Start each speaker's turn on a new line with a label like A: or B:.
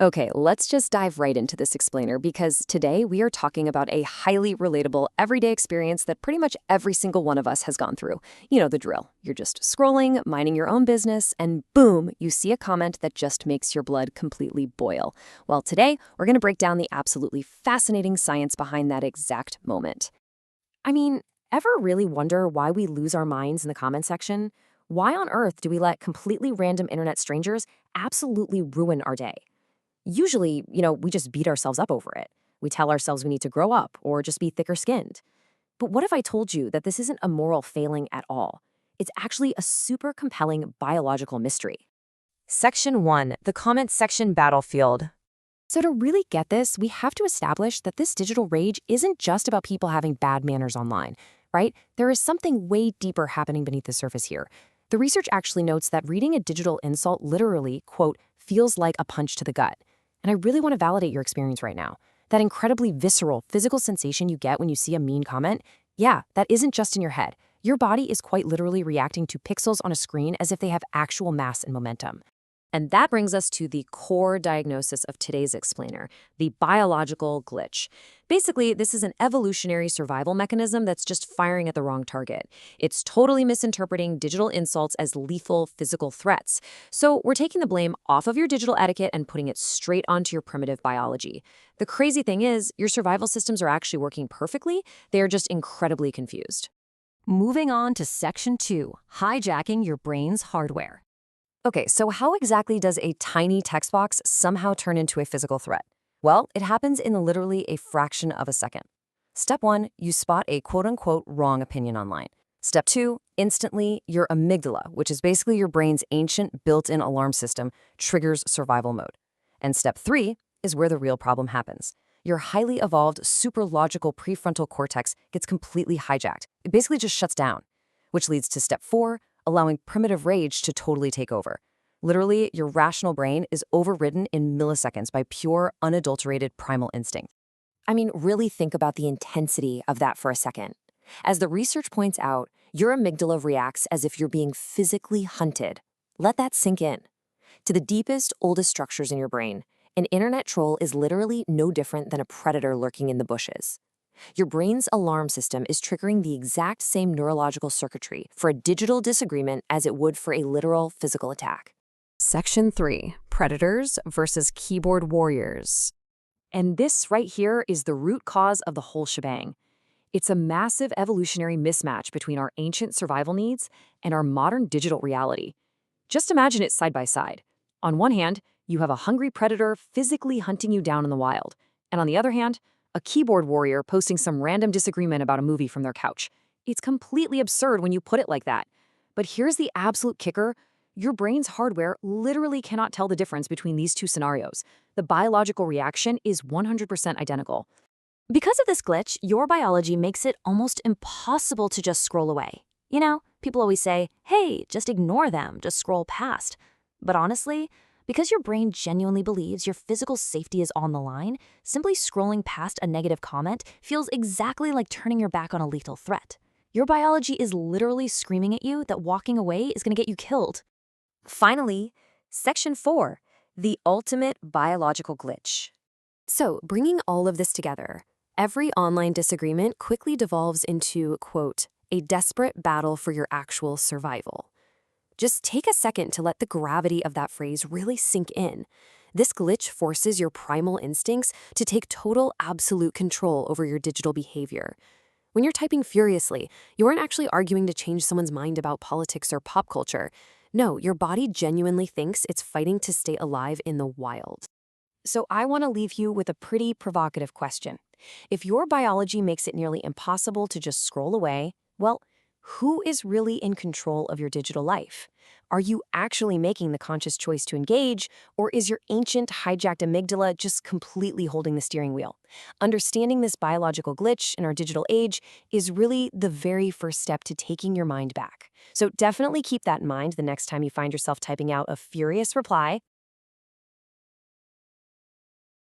A: Okay, let's just dive right into this explainer because today we are talking about a highly relatable everyday experience that pretty much every single one of us has gone through. You know the drill. You're just scrolling, minding your own business, and boom, you see a comment that just makes your blood completely boil. Well, today we're going to break down the absolutely fascinating science behind that exact moment. I mean, ever really wonder why we lose our minds in the comment section? Why on earth do we let completely random internet strangers absolutely ruin our day? Usually, we just beat ourselves up over it. We tell ourselves we need to grow up or just be thicker skinned. But what if I told you that this isn't a moral failing at all? It's actually a super compelling biological mystery.
B: Section 1, the comment section battlefield.
A: So, to really get this, we have to establish that this digital rage isn't just about people having bad manners online, right? There is something way deeper happening beneath the surface here. The research actually notes that reading a digital insult literally, quote, feels like a punch to the gut. And I really want to validate your experience right now. That incredibly visceral physical sensation you get when you see a mean comment, yeah, that isn't just in your head. Your body is quite literally reacting to pixels on a screen as if they have actual mass and momentum. And that brings us to the core diagnosis of today's explainer, the biological glitch. Basically, this is an evolutionary survival mechanism that's just firing at the wrong target. It's totally misinterpreting digital insults as lethal physical threats. So we're taking the blame off of your digital etiquette and putting it straight onto your primitive biology. The crazy thing is, your survival systems are actually working perfectly. They are just incredibly confused.
B: Moving on to Section 2, hijacking your brain's hardware.
A: Okay, so how exactly does a tiny text box somehow turn into a physical threat? Well, it happens in literally a fraction of a second. Step 1, you spot a quote-unquote wrong opinion online. Step 2, instantly, your amygdala, which is basically your brain's ancient built-in alarm system, triggers survival mode. And step 3 is where the real problem happens. Your highly evolved superlogical prefrontal cortex gets completely hijacked. It basically just shuts down, which leads to step 4, allowing primitive rage to totally take over. Literally, your rational brain is overridden in milliseconds by pure, unadulterated primal instinct. I mean, really think about the intensity of that for a second. As the research points out, your amygdala reacts as if you're being physically hunted. Let that sink in. To the deepest, oldest structures in your brain, an internet troll is literally no different than a predator lurking in the bushes. Your brain's alarm system is triggering the exact same neurological circuitry for a digital disagreement as it would for a literal physical attack.
B: Section 3, predators versus keyboard warriors.
A: And this right here is the root cause of the whole shebang. It's a massive evolutionary mismatch between our ancient survival needs and our modern digital reality. Just imagine it side by side. On one hand, you have a hungry predator physically hunting you down in the wild. And on the other hand, a keyboard warrior posting some random disagreement about a movie from their couch. It's completely absurd when you put it like that. But here's the absolute kicker. Your brain's hardware literally cannot tell the difference between these two scenarios. The biological reaction is 100% identical. Because of this glitch, your biology makes it almost impossible to just scroll away. People always say, hey, just ignore them, just scroll past. But honestly, because your brain genuinely believes your physical safety is on the line, simply scrolling past a negative comment feels exactly like turning your back on a lethal threat. Your biology is literally screaming at you that walking away is going to get you killed. Finally, Section 4, the ultimate biological glitch. So, bringing all of this together, every online disagreement quickly devolves into, quote, a desperate battle for your actual survival. Just take a second to let the gravity of that phrase really sink in. This glitch forces your primal instincts to take total, absolute control over your digital behavior. When you're typing furiously, you aren't actually arguing to change someone's mind about politics or pop culture. No, your body genuinely thinks it's fighting to stay alive in the wild. So I want to leave you with a pretty provocative question. If your biology makes it nearly impossible to just scroll away, well, who is really in control of your digital life? Are you actually making the conscious choice to engage, or is your ancient hijacked amygdala just completely holding the steering wheel? Understanding this biological glitch in our digital age is really the very first step to taking your mind back. So definitely keep that in mind the next time you find yourself typing out a furious reply